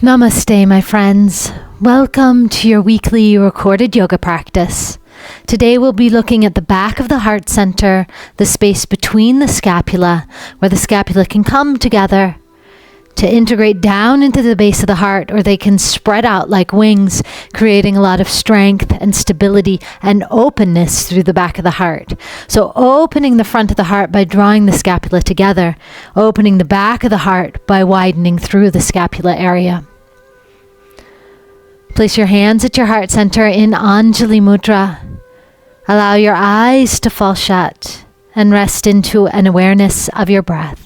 Namaste, my friends. Welcome to your weekly recorded yoga practice. Today we'll be looking at the back of the heart center, the space between the scapula, where the scapula can come together to integrate down into the base of the heart, or they can spread out like wings, creating a lot of strength and stability and openness through the back of the heart. So opening the front of the heart by drawing the scapula together, opening the back of the heart by widening through the scapula area. Place your hands at your heart center in Anjali Mudra. Allow your eyes to fall shut and rest into an awareness of your breath.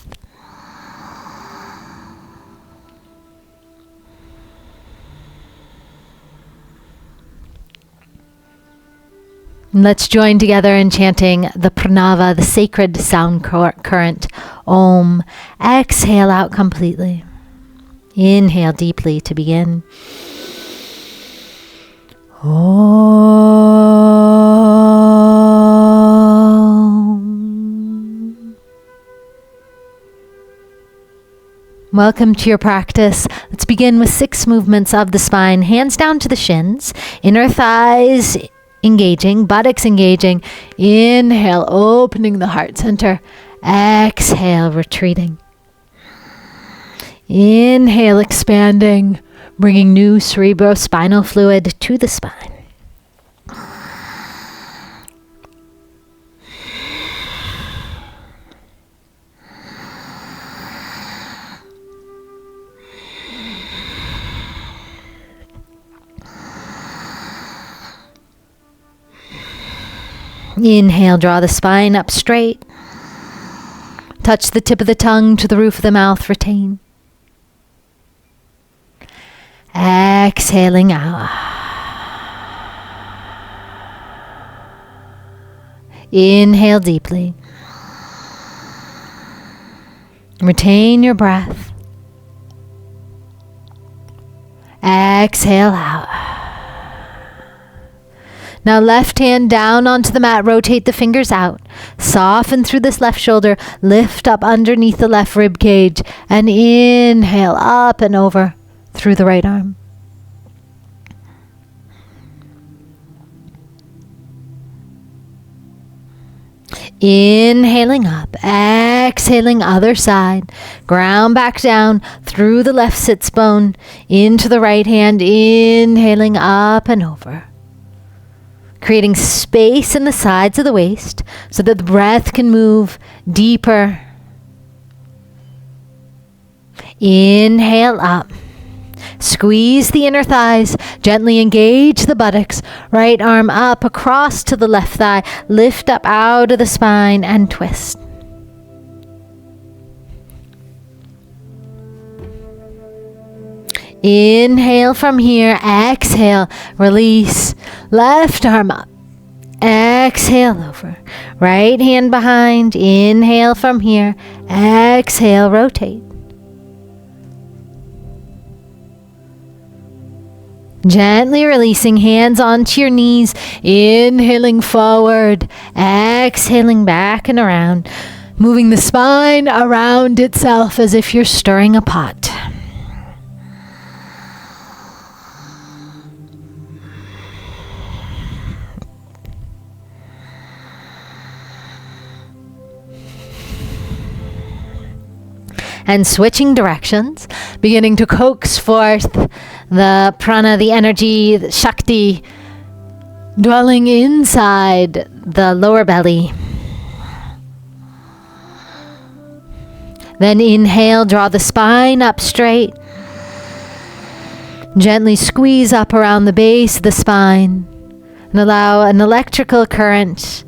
Let's join together in chanting the pranava, the sacred sound current. Om. Exhale out completely. Inhale deeply to begin. Om. Welcome to your practice. Let's begin with 6 movements of the spine. Hands down to the shins, inner thighs engaging, buttocks engaging. Inhale, opening the heart center. Exhale, retreating. Inhale, expanding, bringing new cerebrospinal fluid to the spine. Inhale, draw the spine up straight. Touch the tip of the tongue to the roof of the mouth, retain. Exhaling out. Inhale deeply. Retain your breath. Exhale out. Now left hand down onto the mat, rotate the fingers out. Soften through this left shoulder, lift up underneath the left rib cage, and inhale up and over through the right arm. Inhaling up, exhaling other side. Ground back down through the left sits bone into the right hand, inhaling up and over. Creating space in the sides of the waist so that the breath can move deeper. Inhale up. Squeeze the inner thighs. Gently engage the buttocks. Right arm up across to the left thigh. Lift up out of the spine and twist. Inhale from here, exhale, release, left arm up, exhale over, right hand behind, inhale from here, exhale, rotate. Gently releasing, hands onto your knees, inhaling forward, exhaling back and around, moving the spine around itself as if you're stirring a pot. And switching directions, beginning to coax forth the prana, the energy, the Shakti, dwelling inside the lower belly. Then inhale, draw the spine up straight. Gently squeeze up around the base of the spine and allow an electrical current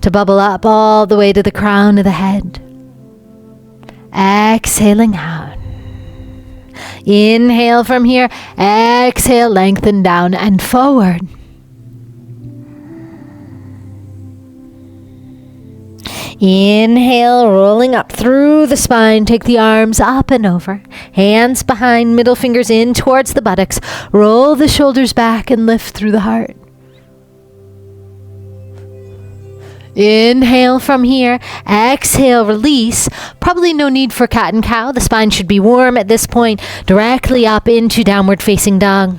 to bubble up all the way to the crown of the head. Exhaling out. Inhale from here. Exhale, lengthen down and forward. Inhale, rolling up through the spine. Take the arms up and over. Hands behind, middle fingers in towards the buttocks. Roll the shoulders back and lift through the heart. Inhale from here. Exhale, release. Probably no need for cat and cow. The spine should be warm at this point. Directly up into downward facing dog.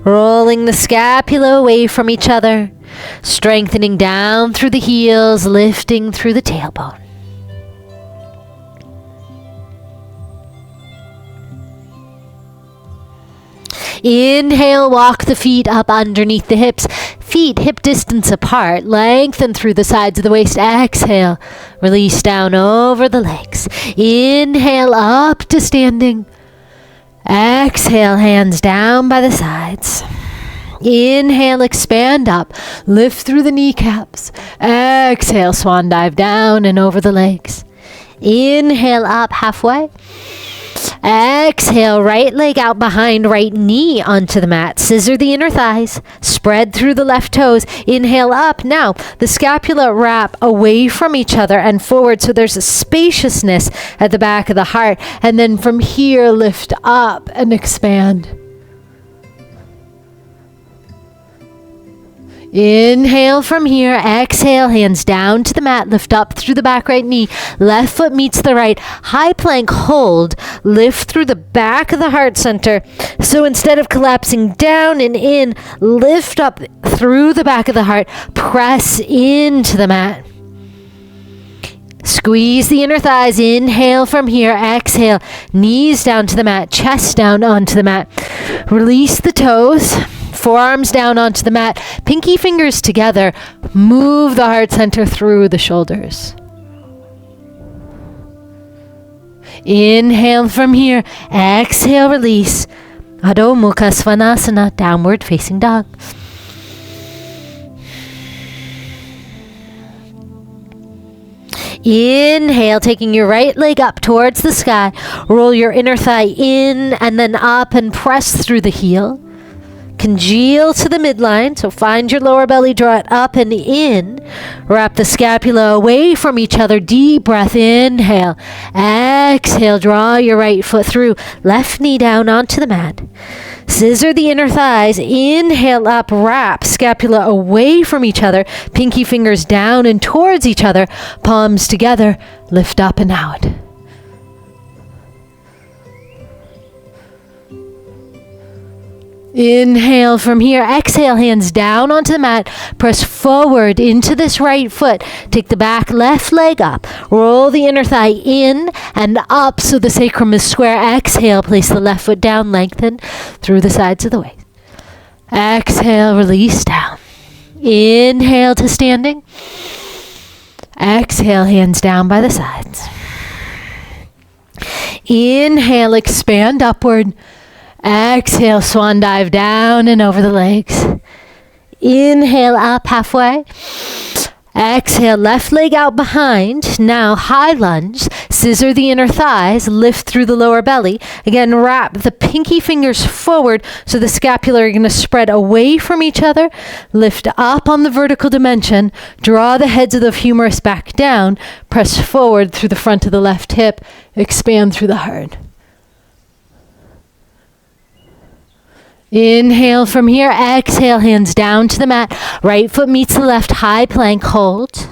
Rolling the scapula away from each other. Strengthening down through the heels, lifting through the tailbone. Inhale, walk the feet up underneath the hips. Feet hip distance apart. Lengthen through the sides of the waist. Exhale, release down over the legs. Inhale, up to standing. Exhale, hands down by the sides. Inhale, expand up. Lift through the kneecaps. Exhale, swan dive down and over the legs. Inhale, up halfway. Exhale, right leg out behind right knee onto the mat. Scissor the inner thighs. Spread through the left toes. Inhale up. Now, the scapula wrap away from each other and forward so there's a spaciousness at the back of the heart. And then from here, lift up and expand. Inhale from here. Exhale, hands down to the mat. Lift up through the back right knee. Left foot meets the right. High plank hold. Lift through the back of the heart center. So instead of collapsing down and in, lift up through the back of the heart. Press into the mat. Squeeze the inner thighs. Inhale from here. Exhale. Knees down to the mat. Chest down onto the mat. Release the toes. Forearms down onto the mat. Pinky fingers together. Move the heart center through the shoulders. Inhale from here. Exhale, release. Adho Mukha Svanasana, downward facing dog. Inhale, taking your right leg up towards the sky. Roll your inner thigh in and then up and press through the heel. Congeal to the midline, so find your lower belly, draw it up and in. Wrap the scapula away from each other. Deep breath, inhale. Exhale, draw your right foot through. Left knee down onto the mat. Scissor the inner thighs. Inhale up, wrap scapula away from each other. Pinky fingers down and towards each other. Palms together. Lift up and out. Inhale from here. Exhale, hands down onto the mat. Press forward into this right foot. Take the back left leg up. Roll the inner thigh in and up so the sacrum is square. Exhale, place the left foot down. Lengthen through the sides of the waist. Exhale, release down. Inhale to standing. Exhale, hands down by the sides. Inhale, expand upward. Exhale, swan dive down and over the legs. Inhale, up halfway. Exhale, left leg out behind. Now, high lunge. Scissor the inner thighs. Lift through the lower belly. Again, wrap the pinky fingers forward so the scapula are going to spread away from each other. Lift up on the vertical dimension. Draw the heads of the humerus back down. Press forward through the front of the left hip. Expand through the heart. Inhale from here. Exhale, hands down to the mat. Right foot meets the left. High plank hold.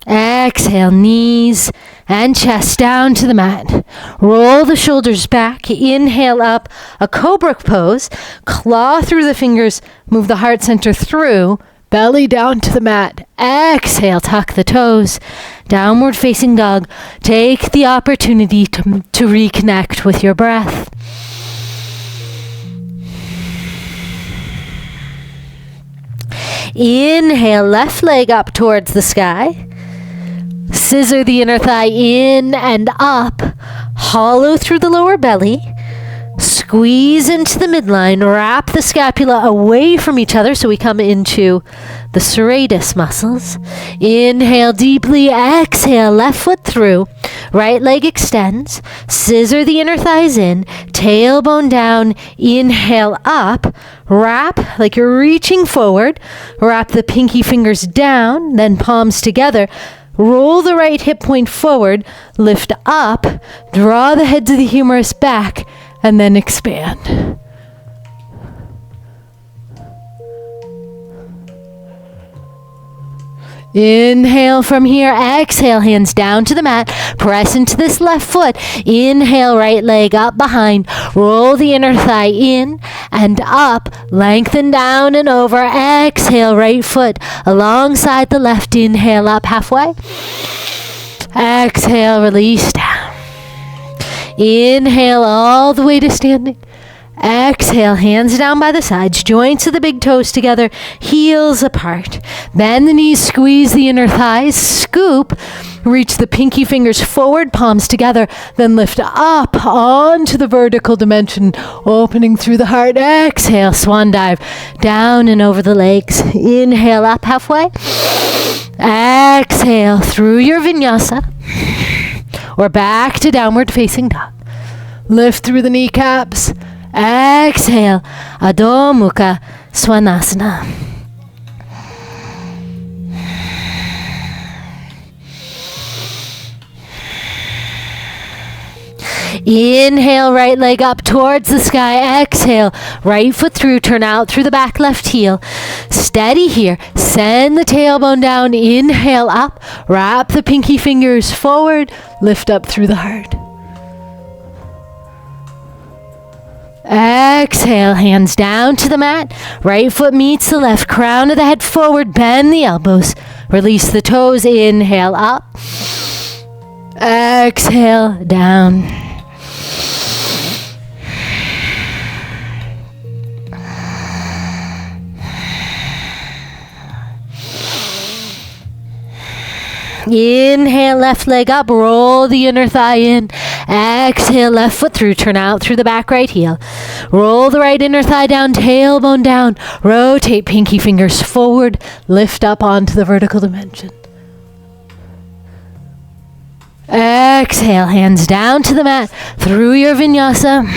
Exhale, knees and chest down to the mat. Roll the shoulders back. Inhale up, a cobra pose. Claw through the fingers. Move the heart center through. Belly down to the mat. Exhale, tuck the toes. Downward facing dog. Take the opportunity to reconnect with your breath. Inhale, left leg up towards the sky. Scissor the inner thigh in and up. Hollow through the lower belly. Squeeze into the midline. Wrap the scapula away from each other so we come into the serratus muscles. Inhale deeply. Exhale, left foot through. Right leg extends. Scissor the inner thighs in. Tailbone down. Inhale up. Wrap like you're reaching forward. Wrap the pinky fingers down, then palms together. Roll the right hip point forward. Lift up. Draw the heads of the humerus back. and then expand. Inhale from here, exhale, hands down to the mat, press into this left foot, inhale, right leg up behind, roll the inner thigh in and up, lengthen down and over, exhale, right foot alongside the left, inhale up halfway, exhale, release down, inhale all the way to standing. Exhale, hands down by the sides, joints of the big toes together, heels apart. Bend the knees, squeeze the inner thighs, scoop, reach the pinky fingers forward, palms together, then lift up onto the vertical dimension, opening through the heart. Exhale, swan dive, down and over the legs. Inhale, up halfway. Exhale, through your vinyasa, or back to downward facing dog. Lift through the kneecaps. Exhale, Adho Mukha Svanasana. Inhale, right leg up towards the sky. Exhale, right foot through, turn out through the back left heel. Steady here. Send the tailbone down. Inhale up. Wrap the pinky fingers forward. Lift up through the heart. Exhale, hands down to the mat. Right foot meets the left, crown of the head forward, bend the elbows. Release the toes, inhale up. Exhale, down. Inhale, left leg up, roll the inner thigh in. Exhale, left foot through, turn out through the back right heel. Roll the right inner thigh down, tailbone down. Rotate pinky fingers forward, lift up onto the vertical dimension. Exhale, hands down to the mat, through your vinyasa.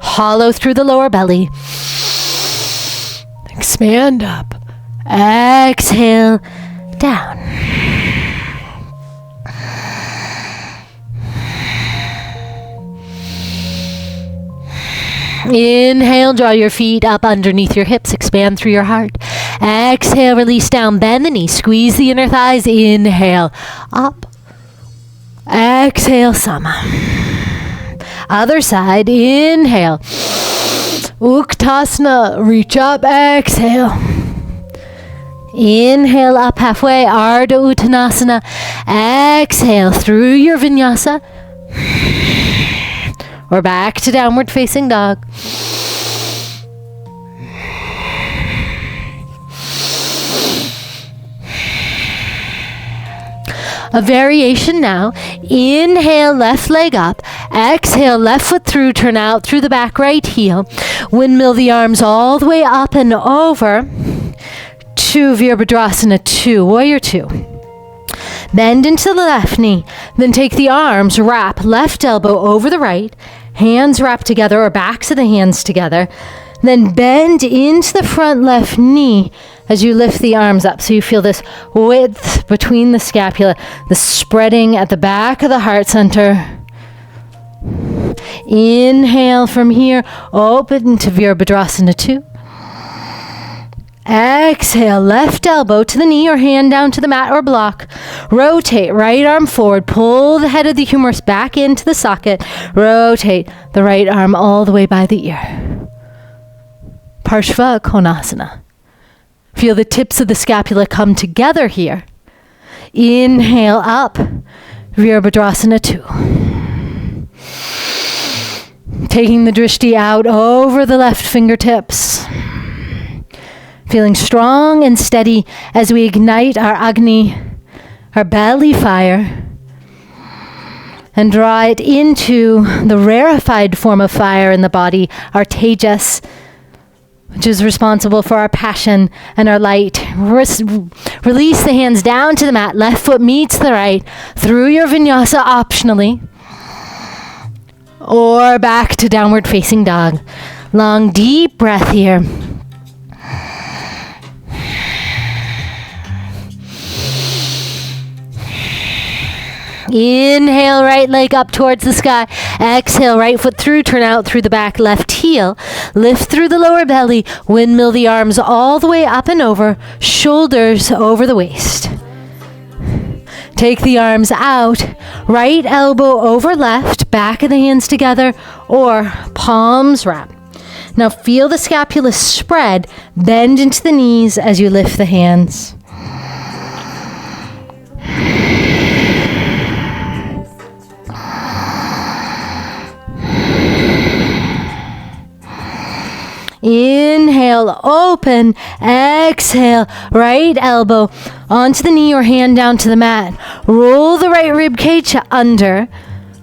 Hollow through the lower belly. Expand up. Exhale, down. Inhale, draw your feet up underneath your hips, expand through your heart. Exhale, release down, bend the knees, squeeze the inner thighs. Inhale, up. Exhale, sama. Other side, inhale. Uttanasana, reach up, exhale. Inhale, up halfway, Ardha Uttanasana. Exhale, through your vinyasa. Or back to downward facing dog. A variation now. Inhale, left leg up. Exhale, left foot through, turn out through the back right heel. Windmill the arms all the way up and over to Virabhadrasana 2, Warrior II. Bend into the left knee. Then take the arms, wrap left elbow over the right. Hands wrap together or backs of the hands together. Then bend into the front left knee as you lift the arms up. So you feel this width between the scapula, the spreading at the back of the heart center. Inhale from here, open to Virabhadrasana 2. Exhale, left elbow to the knee or hand down to the mat or block. Rotate, right arm forward. Pull the head of the humerus back into the socket. Rotate the right arm all the way by the ear. Parsvakonasana. Feel the tips of the scapula come together here. Inhale up, Virabhadrasana 2. Taking the drishti out over the left fingertips. Feeling strong and steady as we ignite our Agni, our belly fire, and draw it into the rarefied form of fire in the body, our tejas, which is responsible for our passion and our light. Release the hands down to the mat. Left foot meets the right. Through your vinyasa optionally. Or back to downward facing dog. Long, deep breath here. Inhale, right leg up towards the sky. Exhale, right foot through, turn out through the back, left heel. Lift through the lower belly, windmill the arms all the way up and over, shoulders over the waist. Take the arms out, right elbow over left, back of the hands together, or palms wrap. Now feel the scapula spread, bend into the knees as you lift the hands. Inhale, open. Exhale, right elbow onto the knee or hand down to the mat. Roll the right rib cage under.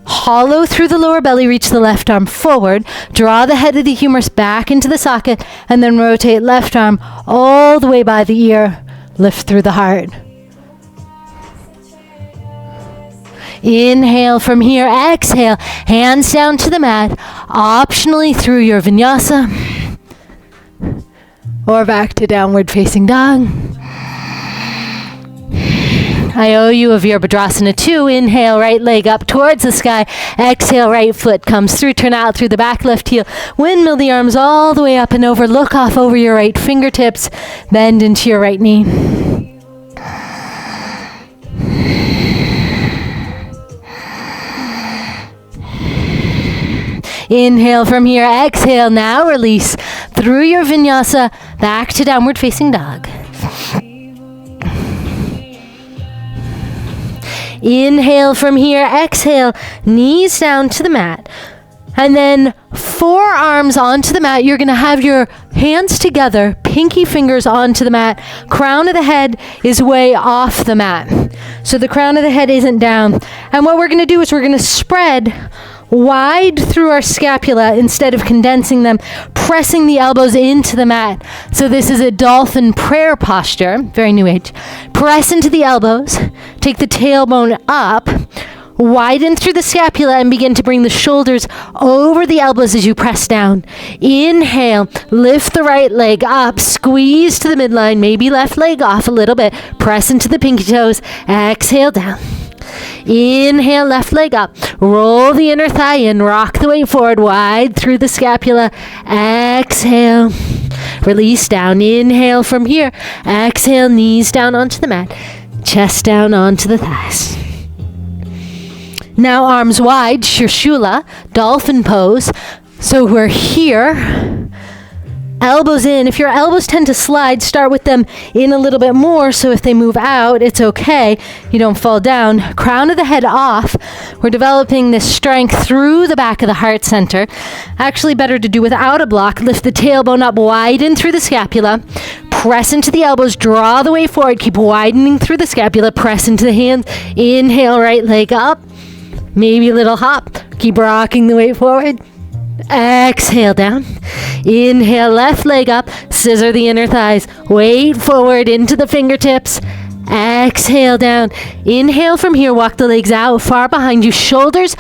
Hollow through the lower belly, reach the left arm forward. Draw the head of the humerus back into the socket, and then rotate left arm all the way by the ear. Lift through the heart. Inhale from here, exhale, hands down to the mat, optionally through your Vinyasa, or back to downward facing dog. I owe you a Virabhadrasana 2. Inhale, right leg up towards the sky. Exhale, right foot comes through, turn out through the back left heel. Windmill the arms all the way up and over. Look off over your right fingertips. Bend into your right knee. Inhale from here, exhale, now release through your Vinyasa, back to downward facing dog. Inhale from here, exhale, knees down to the mat. And then forearms onto the mat. You're going to have your hands together, pinky fingers onto the mat. Crown of the head is way off the mat. So the crown of the head isn't down. And what we're going to do is we're going to spread wide through our scapula instead of condensing them, pressing the elbows into the mat. So this is a dolphin prayer posture, very new age. Press into the elbows, take the tailbone up, widen through the scapula and begin to bring the shoulders over the elbows as you press down. Inhale, lift the right leg up, squeeze to the midline, maybe left leg off a little bit, press into the pinky toes, exhale down. Inhale, left leg up. Roll the inner thigh in. Rock the weight forward, wide through the scapula. Exhale. Release down. Inhale from here. Exhale, knees down onto the mat. Chest down onto the thighs. Now arms wide, Sirsasana, dolphin pose. So we're here. Elbows in. If your elbows tend to slide, start with them in a little bit more, so if they move out, it's okay. You don't fall down. Crown of the head off. We're developing this strength through the back of the heart center. Actually better to do without a block. Lift the tailbone up, widen through the scapula. Press into the elbows, draw the way forward. Keep widening through the scapula. Press into the hands. Inhale, right leg up. Maybe a little hop. Keep rocking the weight forward. Exhale down. Inhale, left leg up. Scissor the inner thighs. Weight forward into the fingertips. Exhale down. Inhale from here. Walk the legs out far behind you. Shoulders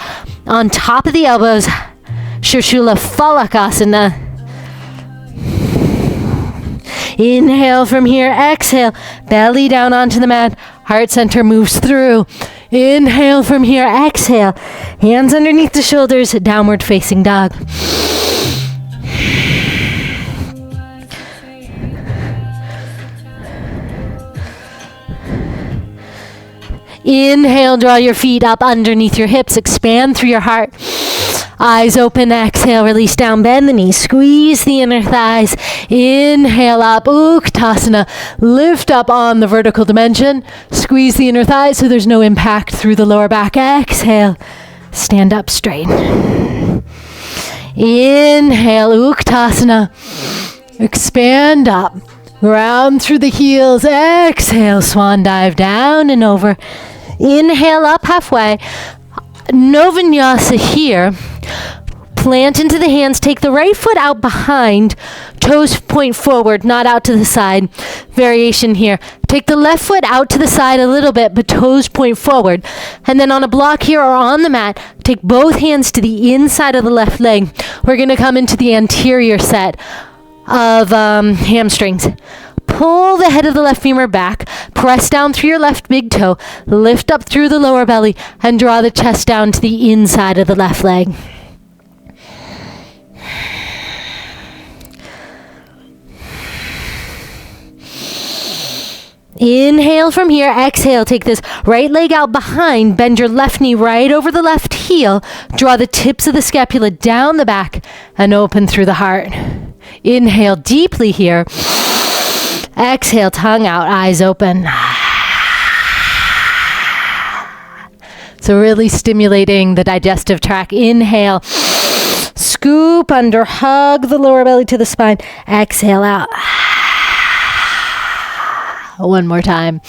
on top of the elbows. Sirsasana Falakasana. Inhale from here. Exhale. Belly down onto the mat. Heart center moves through. Inhale from here. Exhale. Hands underneath the shoulders. Downward facing dog. Inhale, draw your feet up underneath your hips. Expand through your heart. Eyes open, exhale, release down, bend the knees, squeeze the inner thighs. Inhale up, Uttanasana. Lift up on the vertical dimension. Squeeze the inner thighs so there's no impact through the lower back. Exhale, stand up straight. Inhale, Uttanasana. Expand up, round through the heels. Exhale, swan dive down and over. Inhale up halfway. No Vinyasa here. Plant into the hands. Take the right foot out behind. Toes point forward, not out to the side. Variation here. Take the left foot out to the side a little bit, but toes point forward. And then on a block here or on the mat, take both hands to the inside of the left leg. We're going to come into the anterior set of hamstrings. pull the head of the left femur back, press down through your left big toe, lift up through the lower belly, and draw the chest down to the inside of the left leg. Inhale from here, exhale, take this right leg out behind, bend your left knee right over the left heel, draw the tips of the scapula down the back, and open through the heart. Inhale deeply here, exhale, tongue out, eyes open. So really stimulating the digestive tract. Inhale, scoop under, hug the lower belly to the spine, exhale out. One more time.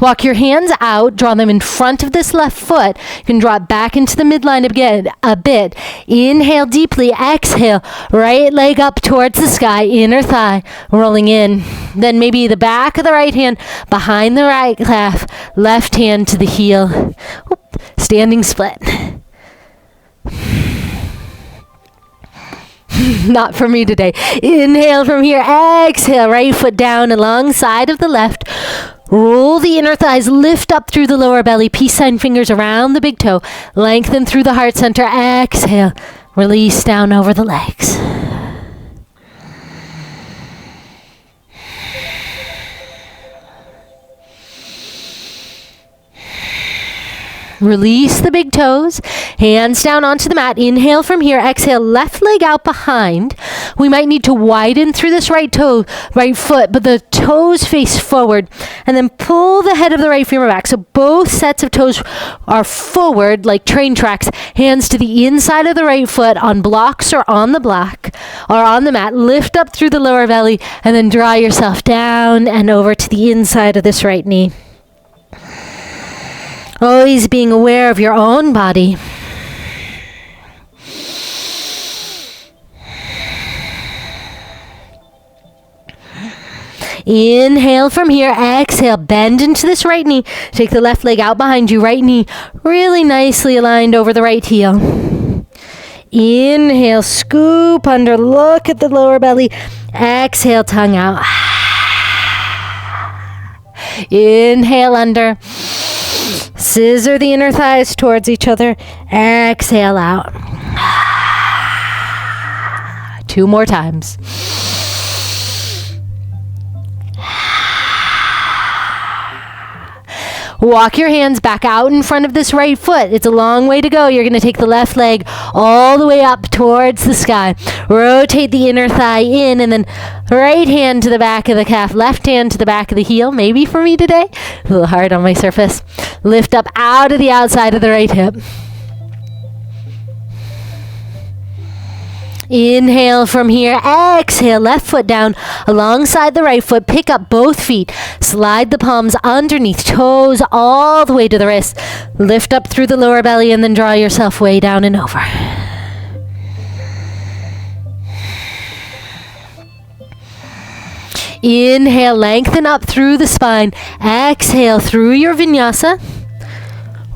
Walk your hands out, draw them in front of this left foot. You can draw it back into the midline again a bit. Inhale deeply, exhale, right leg up towards the sky, inner thigh, rolling in. Then maybe the back of the right hand behind the right calf, left hand to the heel. Standing split. Not for me today. Inhale from here, exhale, right foot down alongside of the left. Roll the inner thighs, lift up through the lower belly, peace sign fingers around the big toe, lengthen through the heart center, exhale, release down over the legs. Release the big toes, hands down onto the mat. Inhale from here, exhale, left leg out behind. We might need to widen through this right toe, right foot, but the toes face forward. And then pull the head of the right femur back. So both sets of toes are forward like train tracks. Hands to the inside of the right foot on blocks or on the block or on the mat. Lift up through the lower belly and then draw yourself down and over to the inside of this right knee. Always being aware of your own body. Inhale from here, exhale, bend into this right knee. Take the left leg out behind you, right knee really nicely aligned over the right heel. Inhale, scoop under, look at the lower belly. Exhale, tongue out. Inhale under. Scissor the inner thighs towards each other. Exhale out. 2 more times. Walk your hands back out in front of this right foot. It's a long way to go. You're going to take the left leg all the way up towards the sky. Rotate the inner thigh in and then right hand to the back of the calf, left hand to the back of the heel. Maybe for me today. A little hard on my surface. Lift up out of the outside of the right hip. Inhale from here, exhale, left foot down alongside the right foot, pick up both feet, slide the palms underneath, toes all the way to the wrists, lift up through the lower belly and then draw yourself way down and over. Inhale, lengthen up through the spine, exhale through your vinyasa,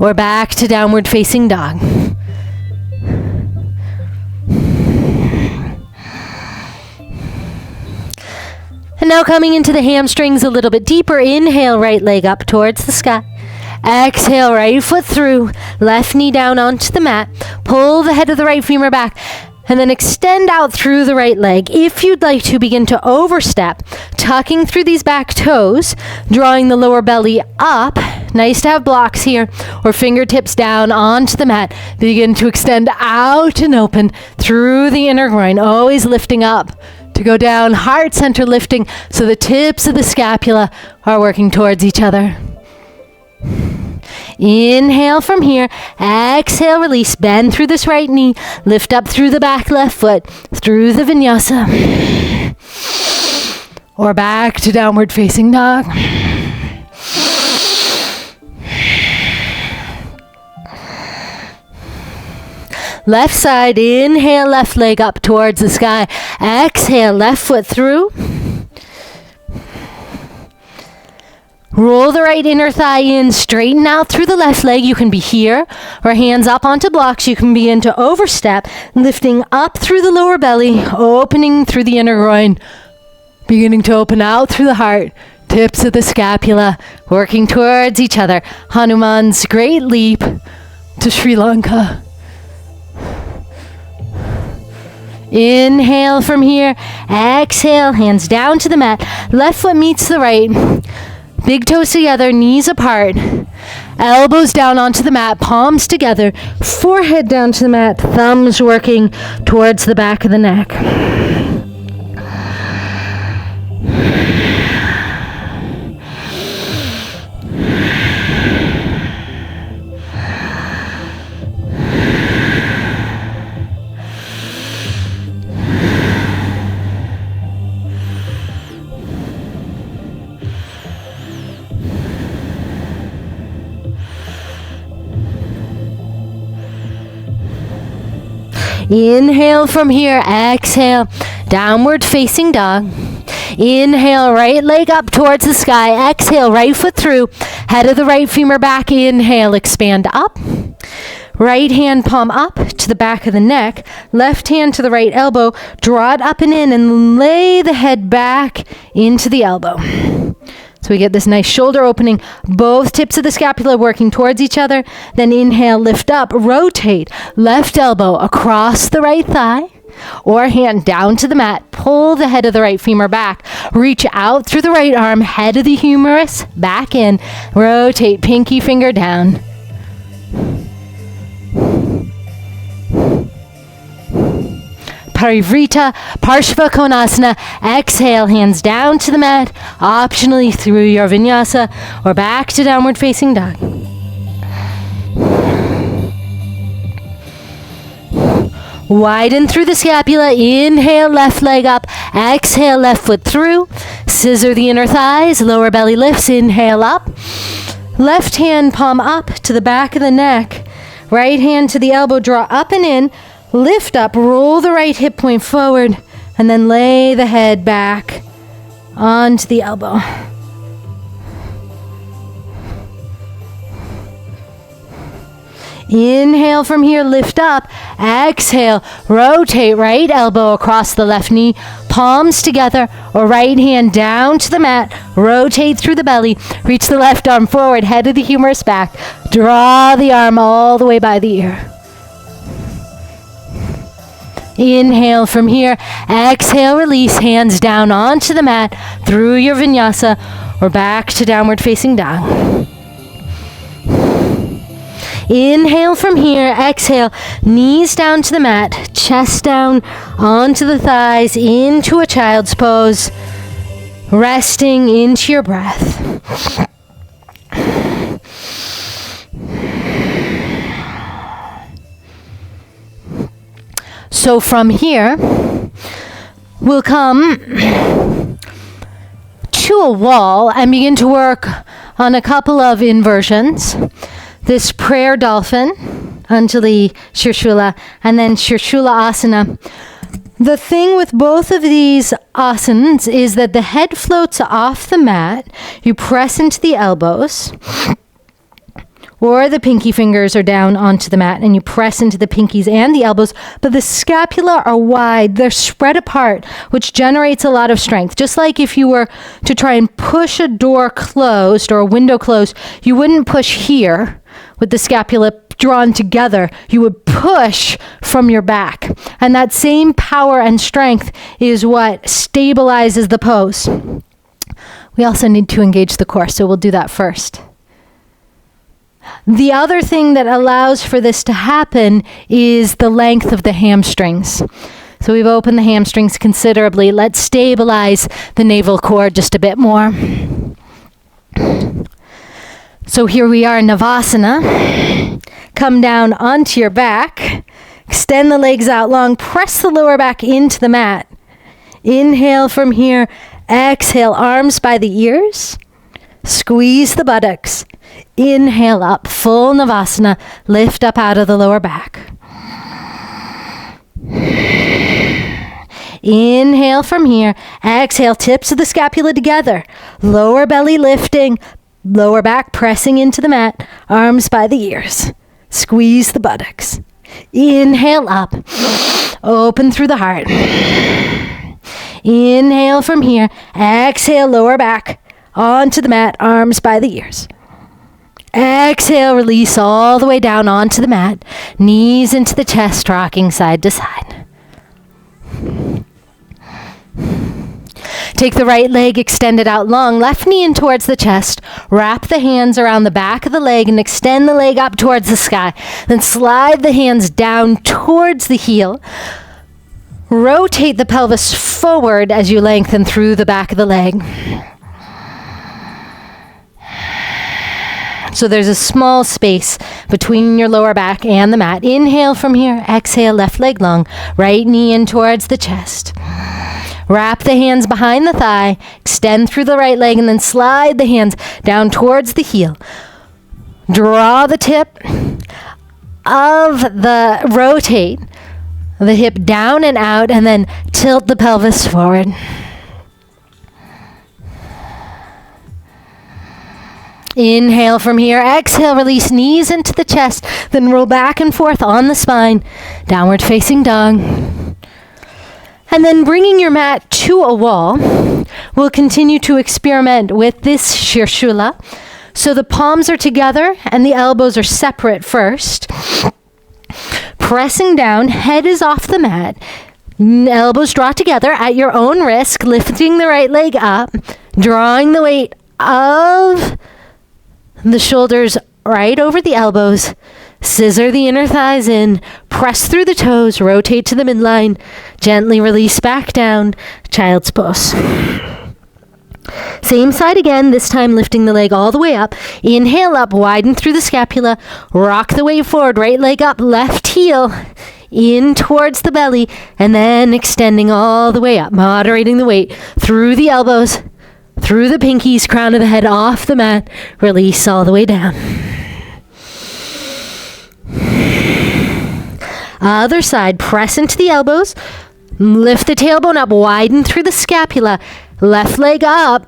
or back to downward facing dog. And now coming into the hamstrings a little bit deeper. Inhale, right leg up towards the sky. Exhale, right foot through. Left knee down onto the mat. Pull the head of the right femur back. And then extend out through the right leg. If you'd like to, begin to overstep, tucking through these back toes, drawing the lower belly up. Nice to have blocks here. Or fingertips down onto the mat. Begin to extend out and open through the inner groin. Always lifting up. To go down, heart center lifting, so the tips of the scapula are working towards each other. Inhale from here, exhale, release, bend through this right knee, lift up through the back left foot, through the vinyasa, or back to downward facing dog. Left side, inhale, left leg up towards the sky. Exhale, left foot through. Roll the right inner thigh in, straighten out through the left leg. You can be here or hands up onto blocks. You can be into overstep, lifting up through the lower belly, opening through the inner groin, beginning to open out through the heart. Tips of the scapula working towards each other. Hanuman's great leap to Sri Lanka. Inhale from here. Exhale, hands down to the mat. Left foot meets the right. Big toes together, knees apart. Elbows down onto the mat, palms together. Forehead down to the mat, thumbs working towards the back of the neck. Inhale from here, exhale, downward facing dog. Inhale, right leg up towards the sky. Exhale, right foot through, head of the right femur back. Inhale, expand up. Right hand palm up to the back of the neck. Left hand to the right elbow. Draw it up and in and lay the head back into the elbow. So we get this nice shoulder opening, both tips of the scapula working towards each other. Then inhale, lift up, rotate, left elbow across the right thigh or hand down to the mat. Pull the head of the right femur back. Reach out through the right arm, head of the humerus, back in. Rotate, pinky finger down. Parivrita, Parsvakonasana. Exhale, hands down to the mat, optionally through your Vinyasa or back to downward facing dog. Widen through the scapula. Inhale, left leg up. Exhale, left foot through. Scissor the inner thighs, lower belly lifts. Inhale up. Left hand palm up to the back of the neck. Right hand to the elbow, draw up and in. Lift up, roll the right hip point forward, and then lay the head back onto the elbow. Inhale from here, lift up. Exhale, rotate right elbow across the left knee, palms together, or right hand down to the mat. Rotate through the belly, reach the left arm forward, head of the humerus back. Draw the arm all the way by the ear. Inhale from here. Exhale, release, hands down onto the mat through your Vinyasa or back to downward facing dog. Inhale from here. Exhale, knees down to the mat, chest down onto the thighs into a child's pose, resting into your breath. So from here, we'll come to a wall and begin to work on a couple of inversions. This prayer dolphin, Anjali Shirsula, and then Shirsula Asana. The thing with both of these asanas is that the head floats off the mat. You press into the elbows, or the pinky fingers are down onto the mat and you press into the pinkies and the elbows, but the scapula are wide. They're spread apart, which generates a lot of strength. Just like if you were to try and push a door closed or a window closed, you wouldn't push here with the scapula drawn together. You would push from your back. And that same power and strength is what stabilizes the pose. We also need to engage the core, so we'll do that first. The other thing that allows for this to happen is the length of the hamstrings. So we've opened the hamstrings considerably. Let's stabilize the navel cord just a bit more. So here we are in Navasana. Come down onto your back. Extend the legs out long. Press the lower back into the mat. Inhale from here. Exhale, arms by the ears. Squeeze the buttocks. Inhale up, full Navasana. Lift up out of the lower back. Inhale from here. Exhale, tips of the scapula together. Lower belly lifting. Lower back pressing into the mat, arms by the ears. Squeeze the buttocks. Inhale up, open through the heart. Inhale from here, exhale, lower back, onto the mat, arms by the ears. Exhale, release all the way down onto the mat, knees into the chest, rocking side to side. Take the right leg extended out long, left knee in towards the chest. Wrap the hands around the back of the leg and extend the leg up towards the sky. Then slide the hands down towards the heel. Rotate the pelvis forward as you lengthen through the back of the leg. So there's a small space between your lower back and the mat. Inhale from here. Exhale, left leg long. Right knee in towards the chest. Wrap the hands behind the thigh, extend through the right leg, and then slide the hands down towards the heel. Draw the tip of the, rotate the hip down and out, and then tilt the pelvis forward. Inhale from here, exhale, release knees into the chest, then roll back and forth on the spine, downward facing dog. And then bringing your mat to a wall, we'll continue to experiment with this Sirsasana. So the palms are together and the elbows are separate first. Pressing down, head is off the mat. Elbows draw together at your own risk, lifting the right leg up, drawing the weight of the shoulders right over the elbows. Scissor the inner thighs in, press through the toes, rotate to the midline, gently release back down, child's pose. Same side again, this time lifting the leg all the way up. Inhale up, widen through the scapula, rock the weight forward, right leg up, left heel in towards the belly, and then extending all the way up, moderating the weight through the elbows, through the pinkies, crown of the head off the mat, release all the way down. Other side, press into the elbows, lift the tailbone up, widen through the scapula, left leg up,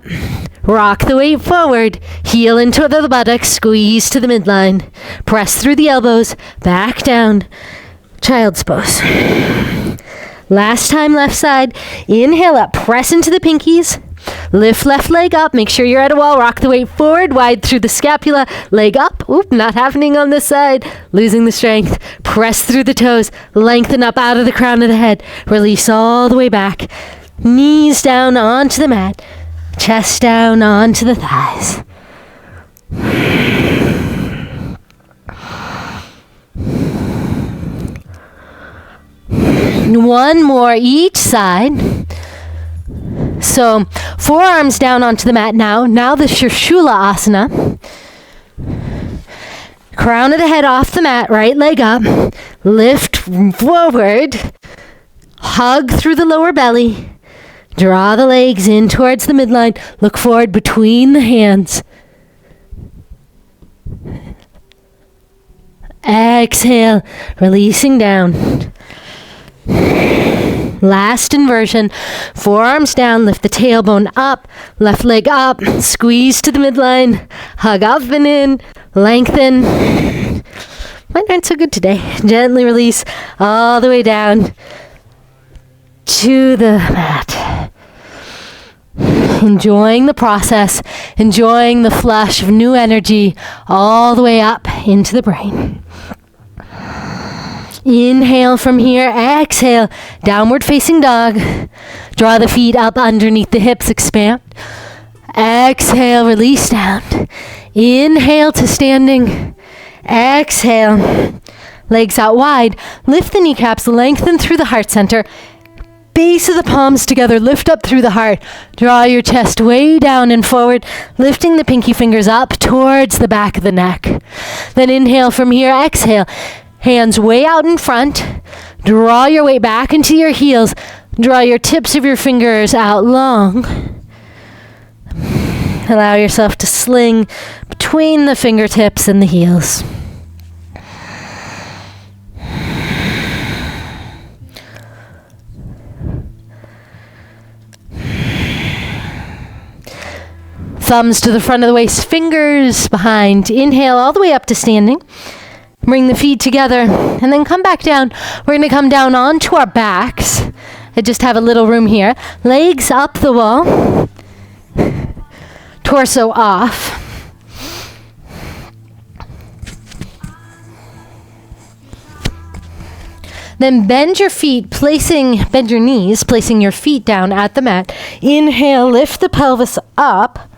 rock the weight forward, heel into the buttocks, squeeze to the midline, press through the elbows, back down, child's pose. Last time, left side, inhale up, press into the pinkies, lift left leg up, make sure you're at a wall, rock the weight forward, wide through the scapula, leg up, oop, not happening on this side, losing the strength, press through the toes, lengthen up out of the crown of the head, release all the way back, knees down onto the mat, chest down onto the thighs. One more each side. So forearms down onto the mat now. Now the Sirsasana. Crown of the head off the mat, right leg up. Lift forward. Hug through the lower belly. Draw the legs in towards the midline. Look forward between the hands. Exhale, releasing down. Last inversion, forearms down, lift the tailbone up, left leg up, squeeze to the midline, hug up and in, lengthen. Mine aren't so good today. Gently release all the way down to the mat. Enjoying the process, enjoying the flush of new energy all the way up into the brain. Inhale from here, exhale, downward facing dog. Draw the feet up underneath the hips, expand. Exhale, release down. Inhale to standing. Exhale, legs out wide. Lift the kneecaps, lengthen through the heart center. Base of the palms together, lift up through the heart. Draw your chest way down and forward, lifting the pinky fingers up towards the back of the neck. Then inhale from here, exhale. Hands way out in front. Draw your weight back into your heels. Draw your tips of your fingers out long. Allow yourself to sling between the fingertips and the heels. Thumbs to the front of the waist, fingers behind. Inhale all the way up to standing. Bring the feet together and then come back down. We're going to come down onto our backs. I just have a little room here. Legs up the wall. Torso off. Then bend your knees, placing your feet down at the mat. Inhale, lift the pelvis up.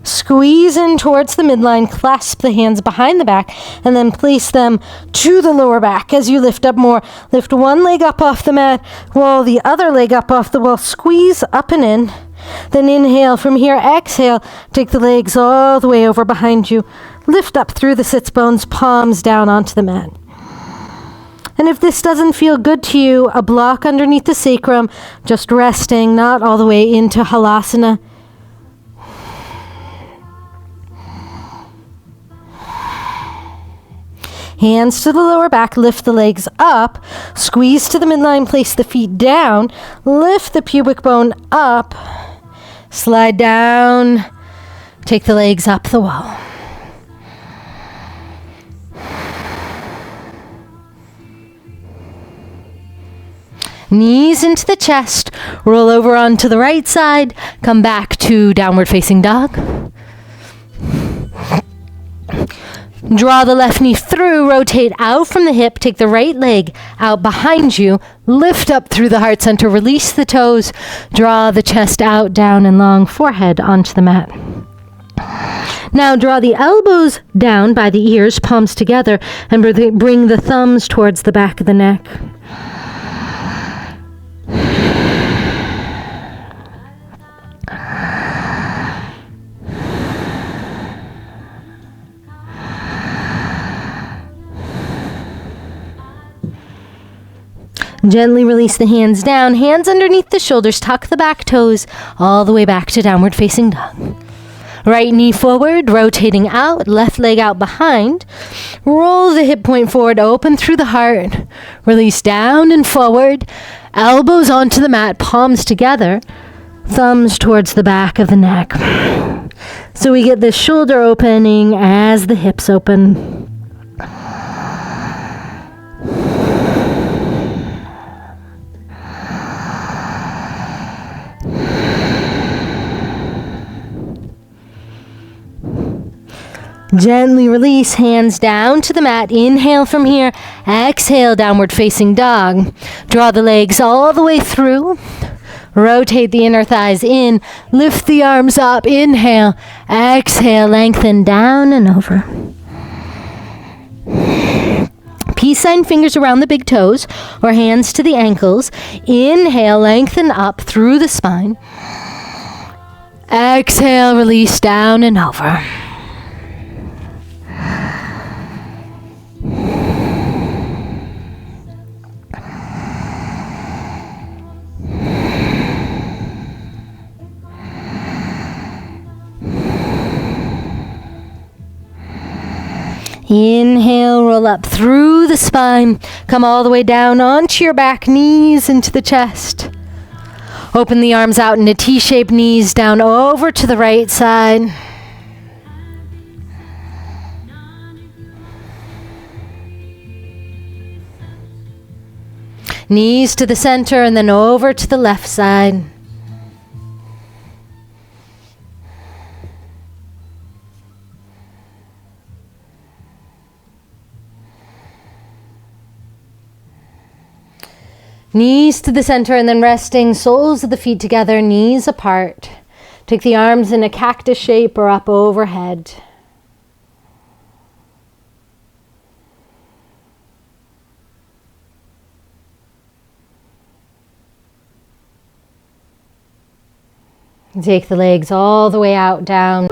Squeeze in towards the midline, clasp the hands behind the back, and then place them to the lower back as you lift up more. Lift one leg up off the mat, roll the other leg up off the wall, squeeze up and in. Then inhale from here, exhale, take the legs all the way over behind you. Lift up through the sits bones, palms down onto the mat. And if this doesn't feel good to you, a block underneath the sacrum, just resting, not all the way into halasana. Hands to the lower back, lift the legs up, squeeze to the midline, place the feet down, lift the pubic bone up, slide down, take the legs up the wall. Knees into the chest, roll over onto the right side, come back to downward facing dog. Draw the left knee through, rotate out from the hip, take the right leg out behind you, lift up through the heart center, release the toes, draw the chest out, down and long, forehead onto the mat. Now draw the elbows down by the ears, palms together, and bring the thumbs towards the back of the neck. Gently release the hands down, hands underneath the shoulders, tuck the back toes all the way back to downward facing dog. Right knee forward, rotating out, left leg out behind. Roll the hip point forward, open through the heart. Release down and forward, elbows onto the mat, palms together, thumbs towards the back of the neck. So we get the shoulder opening as the hips open. Gently release, hands down to the mat. Inhale from here. Exhale, downward facing dog. Draw the legs all the way through. Rotate the inner thighs in. Lift the arms up. Inhale. Exhale, lengthen down and over. Peace sign fingers around the big toes or hands to the ankles. Inhale, lengthen up through the spine. Exhale, release down and over. Inhale, roll up through the spine. Come all the way down onto your back, knees into the chest. Open the arms out in a T-shaped, knees down over to the right side. Knees to the center and then over to the left side. Knees to the center and then resting, soles of the feet together, knees apart. Take the arms in a cactus shape or up overhead. Take the legs all the way out, down.